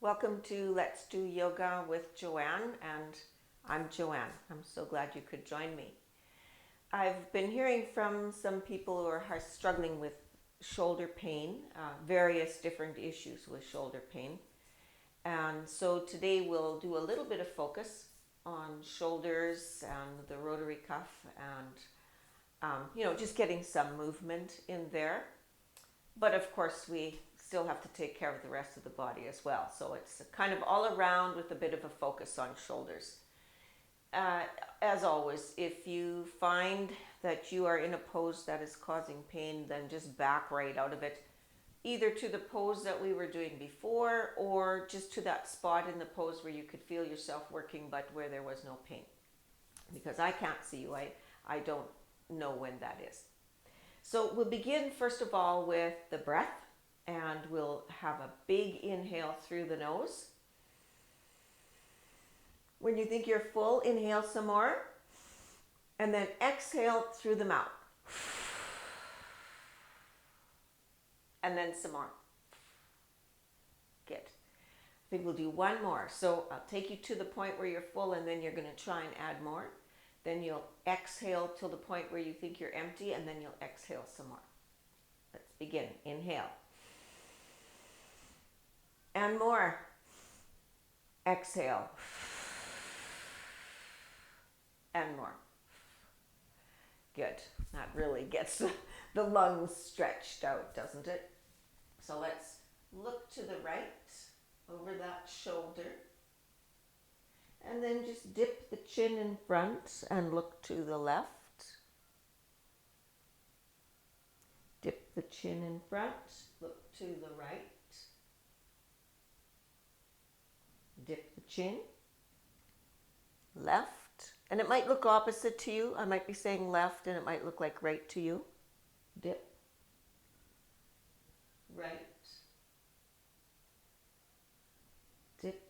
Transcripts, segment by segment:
Welcome to Let's Do Yoga with Joanne, and I'm Joanne. I'm so glad you could join me. I've been hearing from some people who are struggling with shoulder pain, various different issues with shoulder pain. And so today we'll do a little bit of focus on shoulders and the rotary cuff and, just getting some movement in there. But of course, we still have to take care of the rest of the body as well. So it's kind of all around with a bit of a focus on shoulders. As always, if you find that you are in a pose that is causing pain, then just back right out of it, either to the pose that we were doing before or just to that spot in the pose where you could feel yourself working but where there was no pain. Because I can't see you, I don't know when that is. So we'll begin first of all with the breath, and we'll have a big inhale through the nose. When you think you're full, inhale some more, and then exhale through the mouth. And then some more. Good. I think we'll do one more. So I'll take you to the point where you're full, and then you're going to try and add more. Then you'll exhale till the point where you think you're empty, and then you'll exhale some more. Let's begin. Inhale. And more. Exhale. And more. Good. That really gets the lungs stretched out, doesn't it? So let's look to the right, over that shoulder. And then just dip the chin in front and look to the left. Dip the chin in front, look to the right. Dip the chin, left. And it might look opposite to you. I might be saying left and it might look like right to you. Dip, right. Dip,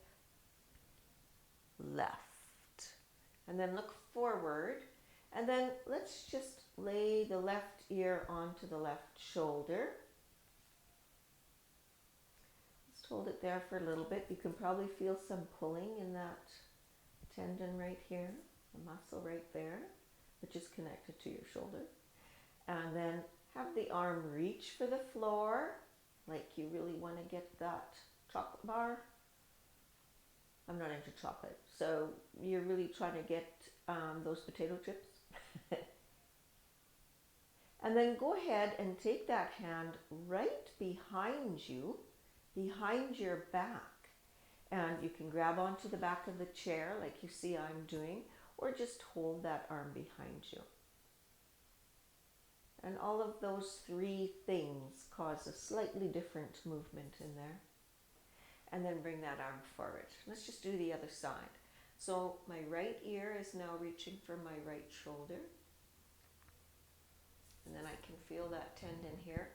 left. And then look forward. And then let's just lay the left ear onto the left shoulder. Just hold it there for a little bit. You can probably feel some pulling in that tendon right here, the muscle right there, which is connected to your shoulder. And then have the arm reach for the floor, like you really want to get that chocolate bar. I'm not into chocolate, so you're really trying to get those potato chips. And then go ahead and take that hand right behind you, behind your back. And you can grab onto the back of the chair like you see I'm doing, or just hold that arm behind you. And all of those three things cause a slightly different movement in there. And then bring that arm forward. Let's just do the other side. So my right ear is now reaching for my right shoulder. And then I can feel that tendon here.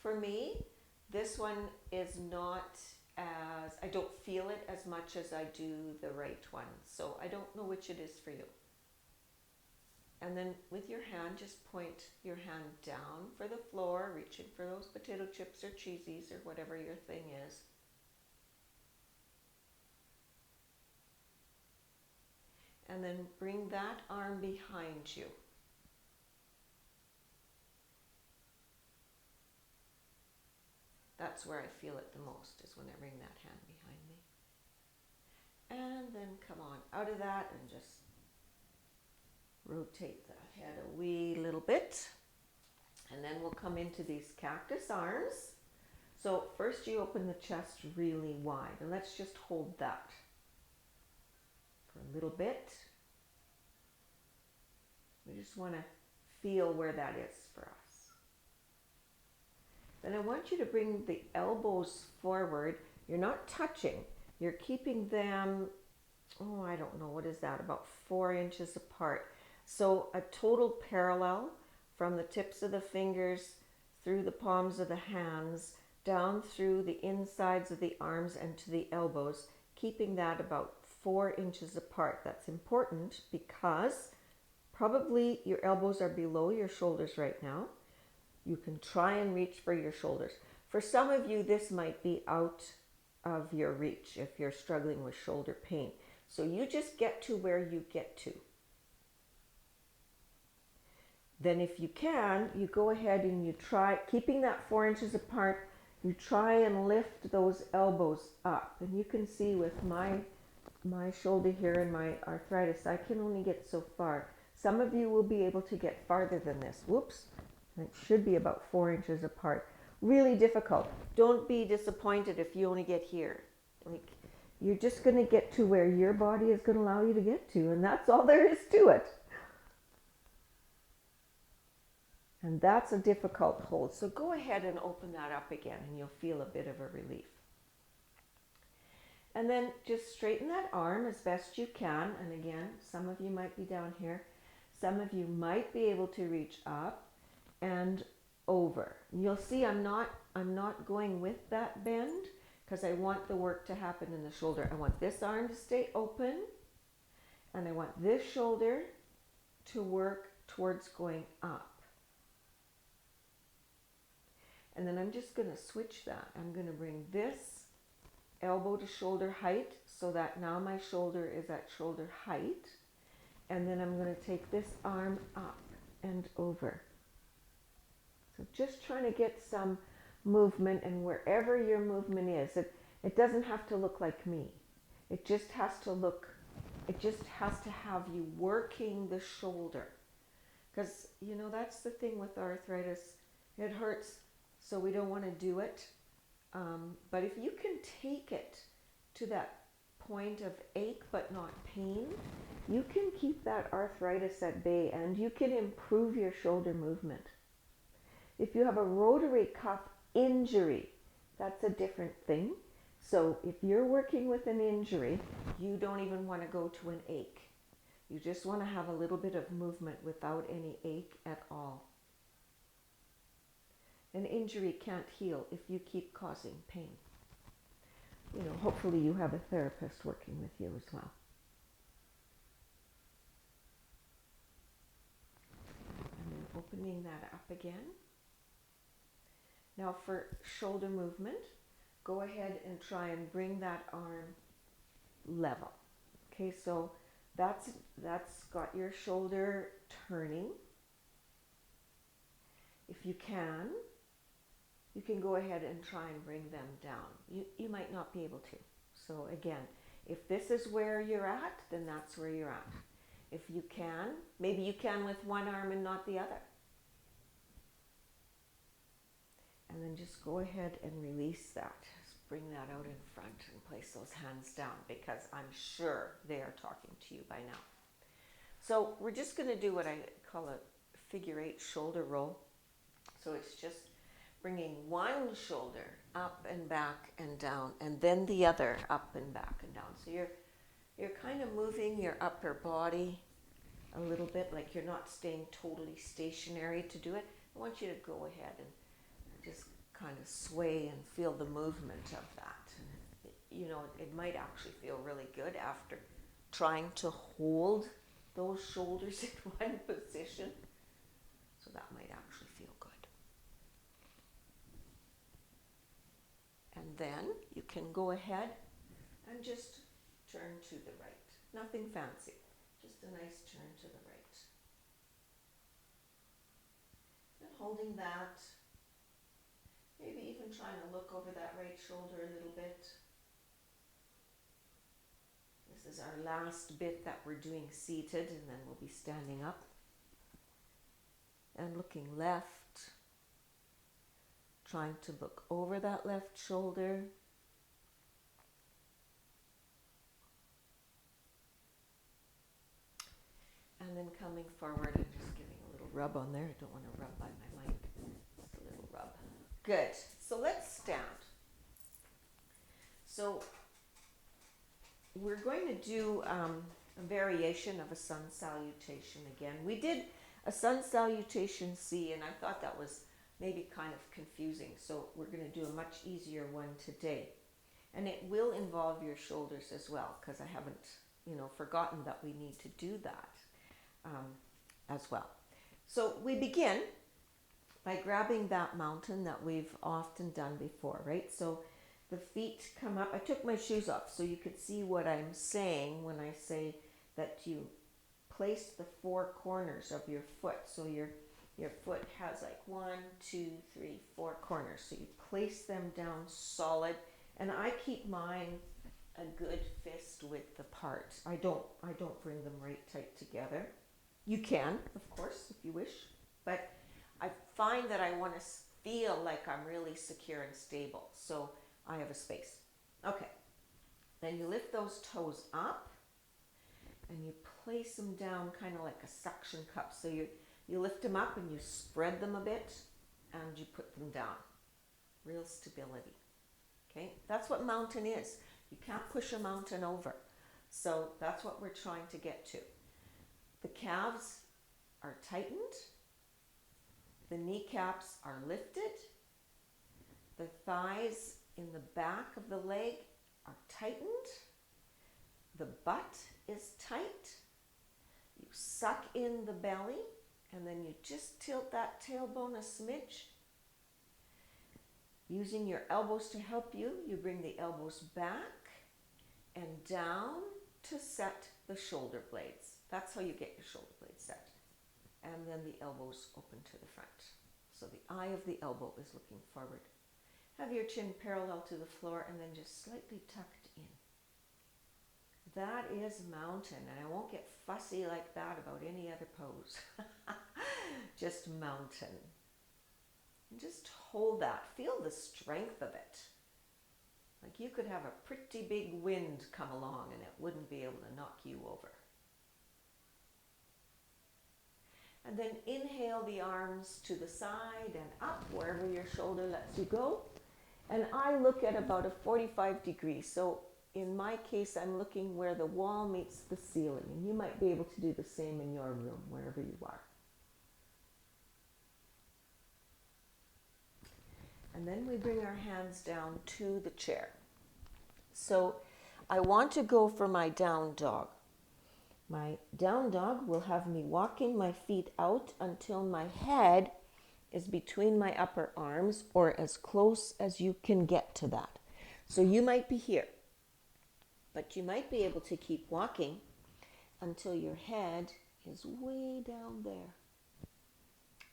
For me, this one is not as, I don't feel it as much as I do the right one. So I don't know which it is for you. And then with your hand, just point your hand down for the floor, reaching for those potato chips or cheesies or whatever your thing is. And then bring that arm behind you. That's where I feel it the most, is when I bring that hand behind me. And then come on out of that and just rotate the head a wee little bit. And then we'll come into these cactus arms. So first you open the chest really wide, and let's just hold that for a little bit. We just want to feel where that is for us. Then I want you to bring the elbows forward. You're not touching. You're keeping them, I don't know, what is that, about 4 inches apart. So a total parallel from the tips of the fingers through the palms of the hands, down through the insides of the arms and to the elbows, keeping that about 4 inches apart. That's important because probably your elbows are below your shoulders right now. You can try and reach for your shoulders. For some of you, this might be out of your reach if you're struggling with shoulder pain. So you just get to where you get to. Then if you can, you go ahead and you try, keeping that 4 inches apart, you try and lift those elbows up. And you can see with my shoulder here and my arthritis, I can only get so far. Some of you will be able to get farther than this. Whoops. It should be about 4 inches apart. Really difficult. Don't be disappointed if you only get here. Like, you're just going to get to where your body is going to allow you to get to, and that's all there is to it. And that's a difficult hold. So go ahead and open that up again, and you'll feel a bit of a relief. And then just straighten that arm as best you can. And again, some of you might be down here. Some of you might be able to reach up and over. You'll see I'm not going with that bend because I want the work to happen in the shoulder. I want this arm to stay open, and I want this shoulder to work towards going up. And then I'm just going to switch that. I'm going to bring this elbow to shoulder height so that now my shoulder is at shoulder height. And then I'm going to take this arm up and over. So just trying to get some movement, and wherever your movement is, it doesn't have to look like me. It just has to have you working the shoulder. Because, that's the thing with arthritis. It hurts, so we don't want to do it. But if you can take it to that point of ache but not pain, you can keep that arthritis at bay, and you can improve your shoulder movement. If you have a rotary cuff injury, that's a different thing. So if you're working with an injury, you don't even want to go to an ache. You just want to have a little bit of movement without any ache at all. An injury can't heal if you keep causing pain. Hopefully you have a therapist working with you as well. And then opening that up again. Now for shoulder movement, go ahead and try and bring that arm level. Okay, so that's got your shoulder turning. If you can go ahead and try and bring them down. You might not be able to. So again, if this is where you're at, then that's where you're at. If you can, maybe you can with one arm and not the other. And then just go ahead and release that. Just bring that out in front and place those hands down, because I'm sure they are talking to you by now. So we're just going to do what I call a figure 8 shoulder roll. So it's just bringing one shoulder up and back and down, and then the other up and back and down. So you're kind of moving your upper body a little bit, like you're not staying totally stationary to do it. I want you to go ahead and just kind of sway and feel the movement of that. It might actually feel really good after trying to hold those shoulders in one position. So that might actually feel good. And then you can go ahead and just turn to the right. Nothing fancy, just a nice turn to the right. And holding that, maybe even trying to look over that right shoulder a little bit. This is our last bit that we're doing seated, and then we'll be standing up. And looking left, trying to look over that left shoulder. And then coming forward and just giving a little rub on there. I don't want to rub by my mic. Just a little rub. Good. So let's stand. So we're going to do a variation of a sun salutation again. We did a sun salutation C, and I thought that was maybe kind of confusing. So we're going to do a much easier one today. And it will involve your shoulders as well, because I haven't, forgotten that we need to do that as well. So we begin by grabbing that mountain that we've often done before, right? So The feet come up. I took my shoes off so you could see what I'm saying when I say that you place the four corners of your foot. So your foot has like 1, 2, 3, 4 corners. So you place them down solid, and I keep mine a good fist width apart. I don't bring them right tight together. You can, of course, if you wish, but I find that I want to feel like I'm really secure and stable. So I have a space. Okay. Then you lift those toes up and you place them down kind of like a suction cup. So you lift them up and you spread them a bit and you put them down. Real stability. Okay? That's what mountain is. You can't push a mountain over. So that's what we're trying to get to. The calves are tightened. The kneecaps are lifted. The thighs in the back of the leg are tightened. The butt is tight. You suck in the belly and then you just tilt that tailbone a smidge. Using your elbows to help you, you bring the elbows back and down to set the shoulder blades. That's how you get your shoulder blades set. And then the elbows open to the front. So the eye of the elbow is looking forward. Have your chin parallel to the floor and then just slightly tucked in. That is mountain, and I won't get fussy like that about any other pose. Just mountain. And just hold that. Feel the strength of it. Like you could have a pretty big wind come along and it wouldn't be able to knock you over. And then inhale the arms to the side and up wherever your shoulder lets you go. And I look at about a 45 degrees. So in my case, I'm looking where the wall meets the ceiling. And you might be able to do the same in your room, wherever you are. And then we bring our hands down to the chair. So I want to go for my down dog. My down dog will have me walking my feet out until my head is between my upper arms or as close as you can get to that. So you might be here, but you might be able to keep walking until your head is way down there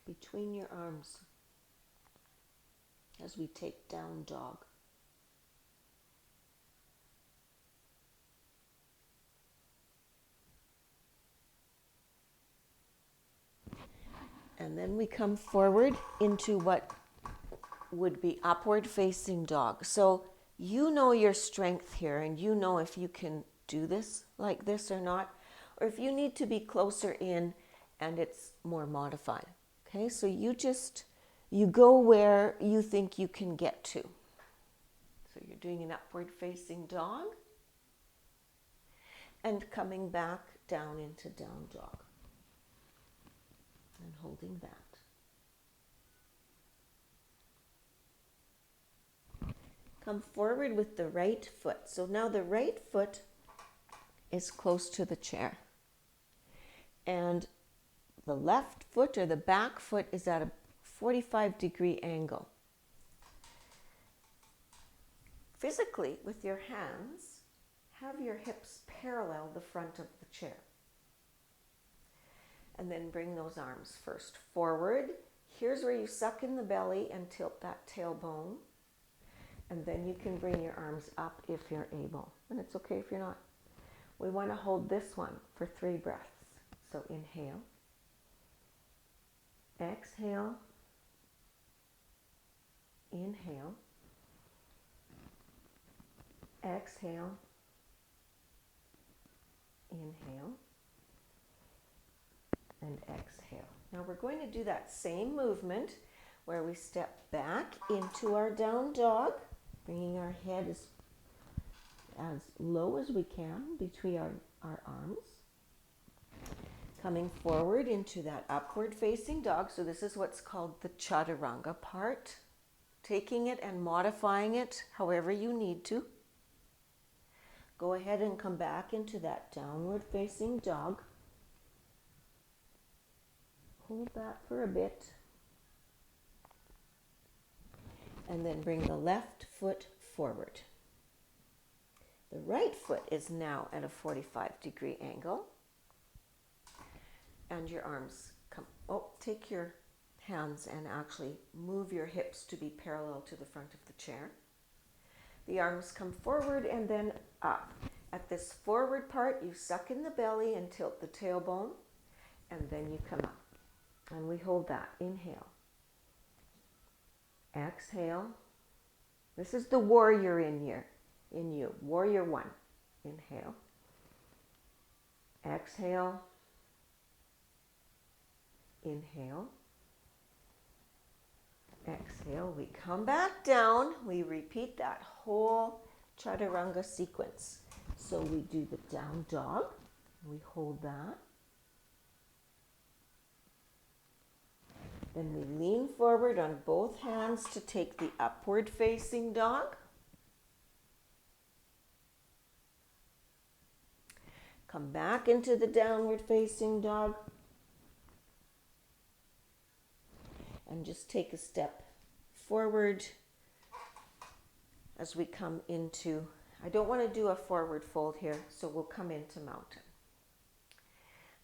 between your arms as we take down dog. And then we come forward into what would be upward facing dog. So you know your strength here and you know if you can do this like this or not, or if you need to be closer in and it's more modified. Okay, so you go where you think you can get to. So you're doing an upward facing dog and coming back down into down dog. And holding that. Come forward with the right foot. So now the right foot is close to the chair. And the left foot or the back foot is at a 45-degree angle. Physically, with your hands, have your hips parallel the front of the chair. And then bring those arms first forward. Here's where you suck in the belly and tilt that tailbone. And then you can bring your arms up if you're able. And it's okay if you're not. We want to hold this one for 3 breaths. So inhale. Exhale. Inhale. Exhale. Inhale. And exhale. Now we're going to do that same movement where we step back into our down dog, bringing our head as low as we can between our arms. Coming forward into that upward facing dog. So this is what's called the chaturanga part. Taking it and modifying it however you need to. Go ahead and come back into that downward facing dog. Hold that for a bit. And then bring the left foot forward. The right foot is now at a 45-degree angle. And your arms come, take your hands and actually move your hips to be parallel to the front of the chair. The arms come forward and then up. At this forward part, you suck in the belly and tilt the tailbone, and then you come up. And we hold that. Inhale. Exhale. This is the warrior in you. Warrior one. Inhale. Exhale. Inhale. Exhale. We come back down. We repeat that whole chaturanga sequence. So we do the down dog. We hold that. Then we lean forward on both hands to take the upward facing dog. Come back into the downward facing dog. And just take a step forward as we come into, I don't want to do a forward fold here, so we'll come into mountain.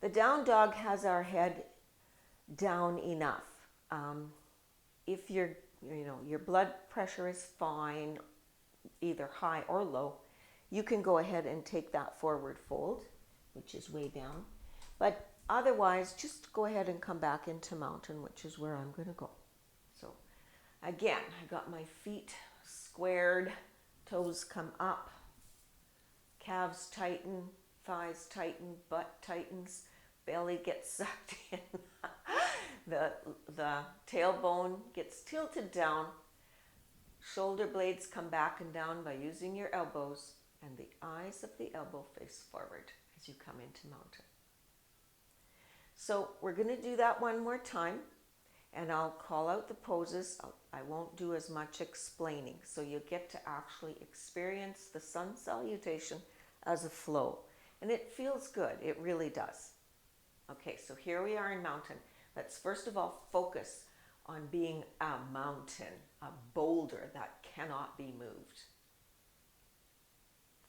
The down dog has our head down enough. If your blood pressure is fine, either high or low, you can go ahead and take that forward fold, which is way down. But otherwise, just go ahead and come back into mountain, which is where I'm going to go. So again, I got my feet squared, toes come up, calves tighten, thighs tighten, butt tightens, belly gets sucked in. The tailbone gets tilted down, shoulder blades come back and down by using your elbows, and the eyes of the elbow face forward as you come into mountain. So we're going to do that one more time, and I'll call out the poses. I won't do as much explaining, so you get to actually experience the sun salutation as a flow. And it feels good, it really does. Okay, so here we are in mountain. Let's first of all focus on being a mountain, a boulder that cannot be moved.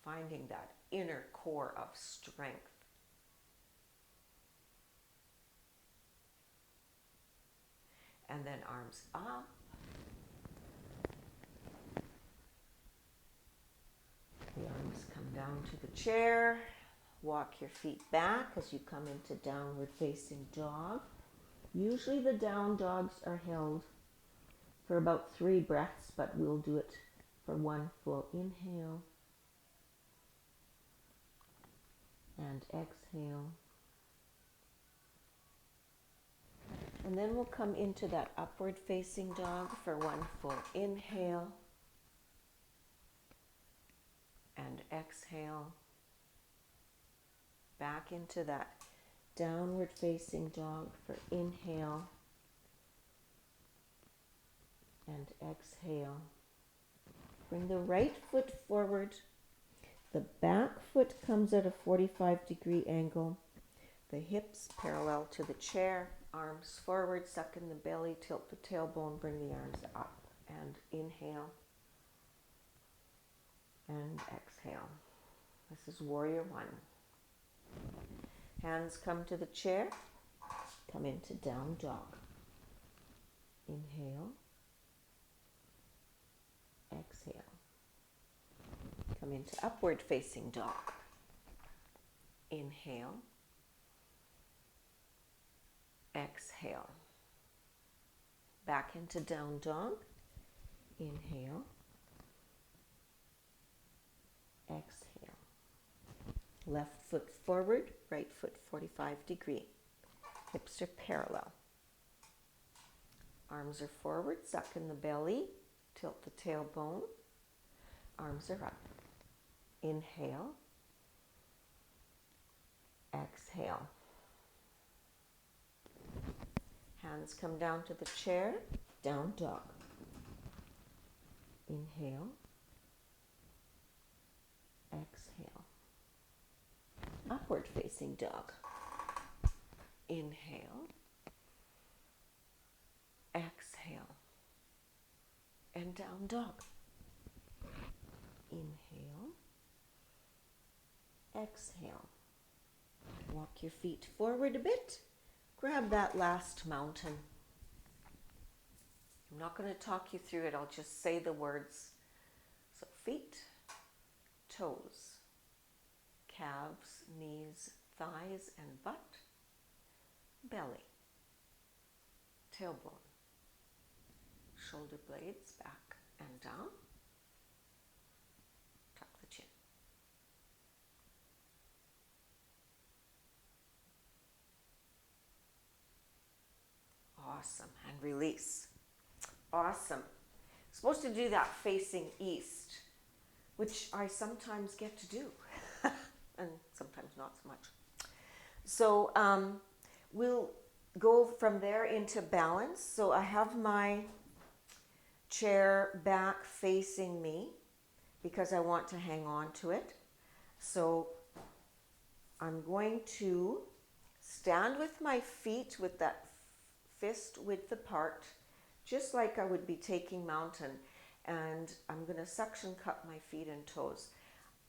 Finding that inner core of strength. And then arms up. The arms come down to the chair. Walk your feet back as you come into downward facing dog. Usually the down dogs are held for about 3 breaths, but we'll do it for one full inhale and exhale. And then we'll come into that upward facing dog for one full inhale and exhale. Back into that downward facing dog for inhale and exhale. Bring the right foot forward. The back foot comes at a 45-degree angle. The hips parallel to the chair. Arms forward, suck in the belly, tilt the tailbone, bring the arms up. And inhale and exhale. This is warrior one. Hands come to the chair. Come into down dog. Inhale. Exhale. Come into upward facing dog. Inhale. Exhale. Back into down dog. Inhale. Exhale. Left foot forward, right foot 45-degree. Hips are parallel. Arms are forward, suck in the belly, tilt the tailbone. Arms are up. Inhale. Exhale. Hands come down to the chair, down dog. Inhale. Exhale. Upward facing dog. Inhale. Exhale. And down dog. Inhale. Exhale. Walk your feet forward a bit. Grab that last mountain. I'm not going to talk you through it. I'll just say the words. So feet, toes, calves, knees, thighs and butt, belly, tailbone, shoulder blades back and down, tuck the chin. Awesome, and release. Awesome. Supposed to do that facing east, which I sometimes get to do, and sometimes not so much. So we'll go from there into balance. So I have my chair back facing me because I want to hang on to it. So I'm going to stand with my feet with that fist width apart, just like I would be taking mountain, and I'm going to suction cup my feet and toes.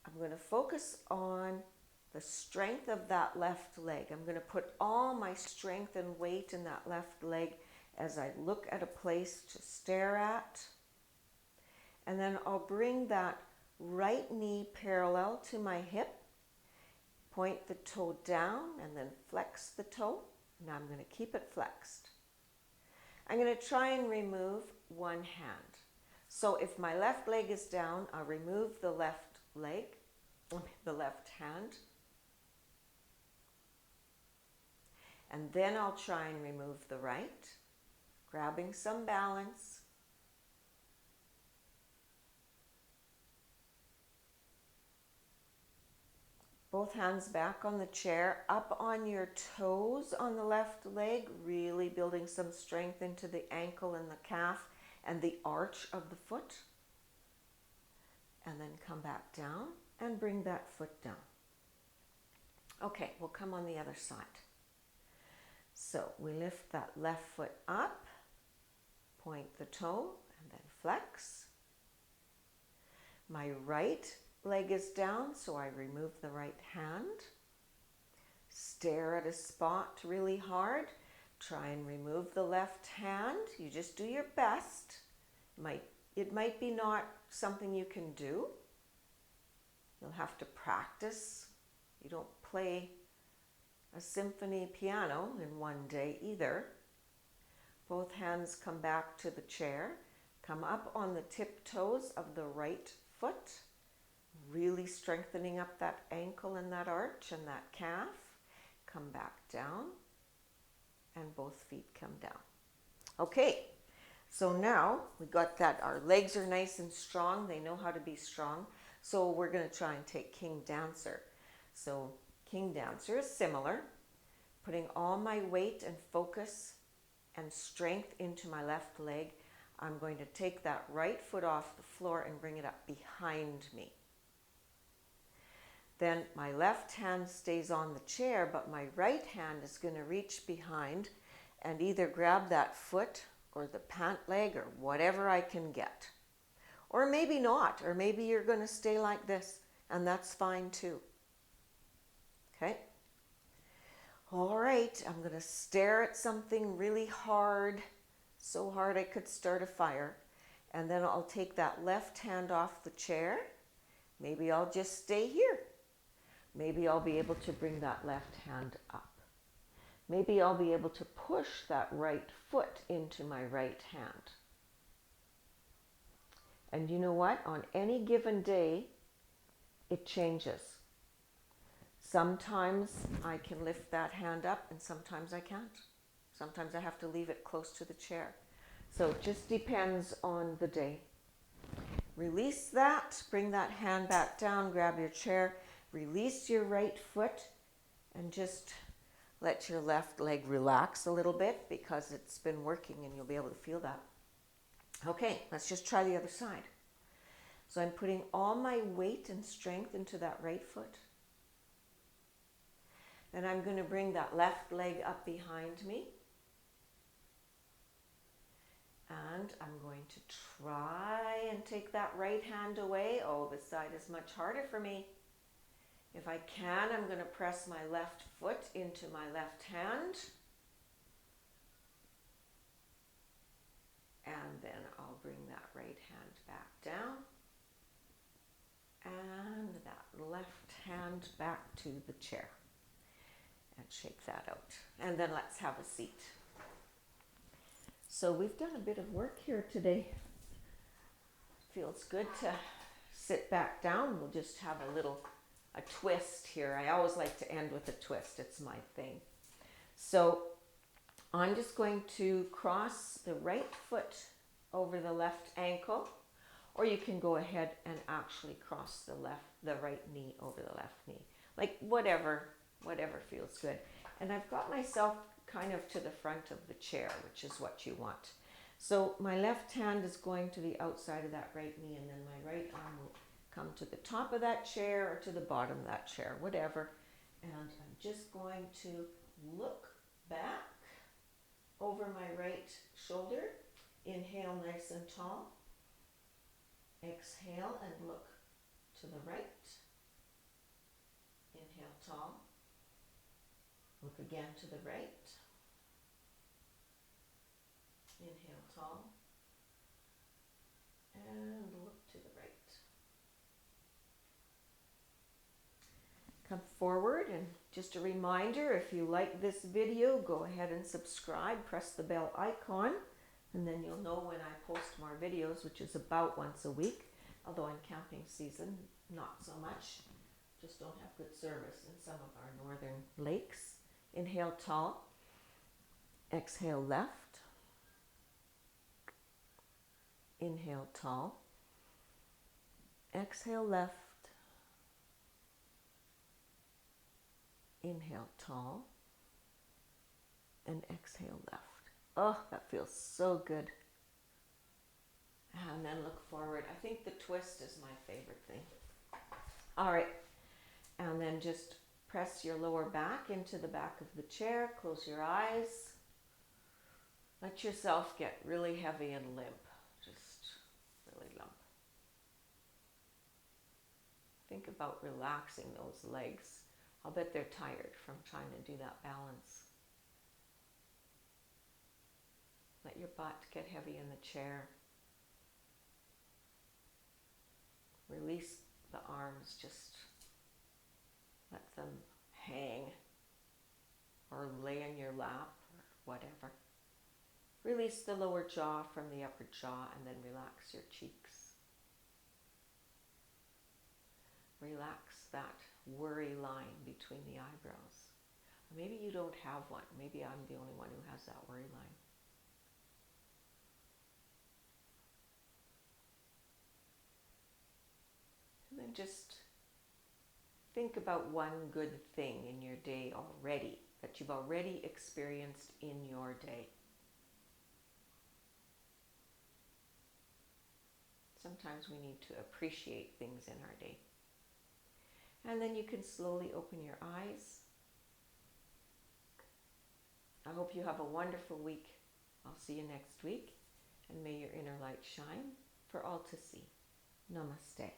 I'm going to focus on the strength of that left leg. I'm going to put all my strength and weight in that left leg as I look at a place to stare at. And then I'll bring that right knee parallel to my hip, point the toe down and then flex the toe. Now I'm going to keep it flexed. I'm going to try and remove one hand. So if my left leg is down, I'll remove the left leg, the left hand. And then I'll try and remove the right, grabbing some balance. Both hands back on the chair, up on your toes on the left leg, really building some strength into the ankle and the calf and the arch of the foot. And then come back down and bring that foot down. Okay, we'll come on the other side. So we lift that left foot up, point the toe, and then flex. My right leg is down, so I remove the right hand. Stare at a spot really hard. Try and remove the left hand. You just do your best. It might be not something you can do. You'll have to practice. You don't play a symphony piano in one day either. Both hands come back to the chair. Come up on the tiptoes of the right foot, really strengthening up that ankle and that arch and that calf. Come back down, and both feet come down. Okay, so now we got that. Our legs are nice and strong. They know how to be strong. So we're going to try and take King Dancer. So King Dancer is similar, putting all my weight and focus and strength into my left leg. I'm going to take that right foot off the floor and bring it up behind me. Then my left hand stays on the chair, but my right hand is going to reach behind and either grab that foot or the pant leg or whatever I can get. Or maybe not, or maybe you're going to stay like this, and that's fine too. Okay? All right, I'm going to stare at something really hard, so hard I could start a fire, and then I'll take that left hand off the chair. Maybe I'll just stay here. Maybe I'll be able to bring that left hand up. Maybe I'll be able to push that right foot into my right hand. And you know what? On any given day, it changes. Sometimes I can lift that hand up and sometimes I can't. Sometimes I have to leave it close to the chair. So it just depends on the day. Release that, bring that hand back down, grab your chair, release your right foot, and just let your left leg relax a little bit because it's been working and you'll be able to feel that. Okay, let's just try the other side. So I'm putting all my weight and strength into that right foot. Then I'm going to bring that left leg up behind me. And I'm going to try and take that right hand away. Oh, this side is much harder for me. If I can, I'm going to press my left foot into my left hand. And then I'll bring that right hand back down. And that left hand back to the chair. And shake that out. And then let's have a seat. So we've done a bit of work here today. Feels good to sit back down. We'll just have a twist here. I always like to end with a twist. It's my thing. So I'm just going to cross the right foot over the left ankle, or you can go ahead and actually cross the right knee over the left knee. Like whatever feels good. And I've got myself kind of to the front of the chair, which is what you want. So my left hand is going to the outside of that right knee, and then my right arm will come to the top of that chair or to the bottom of that chair, whatever. And I'm just going to look back over my right shoulder. Inhale nice and tall. Exhale and look to the right. Inhale tall. Look again to the right. Inhale tall. And look to the right. Come forward, and just a reminder, if you like this video, go ahead and subscribe, press the bell icon, and then you'll know when I post more videos, which is about once a week. Although in camping season, not so much. Just don't have good service in some of our northern lakes. Inhale tall. Exhale left. Inhale tall. Exhale left. Inhale tall. And exhale left. Oh, that feels so good. And then look forward. I think the twist is my favorite thing. All right. And then just press your lower back into the back of the chair. Close your eyes. Let yourself get really heavy and limp. Just really limp. Think about relaxing those legs. I'll bet they're tired from trying to do that balance. Let your butt get heavy in the chair. Release the arms, just let them hang or lay in your lap or whatever. Release the lower jaw from the upper jaw, and then relax your cheeks. Relax that worry line between the eyebrows. Maybe you don't have one. Maybe I'm the only one who has that worry line. And then just think about one good thing in your day already, that you've already experienced in your day. Sometimes we need to appreciate things in our day. And then you can slowly open your eyes. I hope you have a wonderful week. I'll see you next week. And may your inner light shine for all to see. Namaste.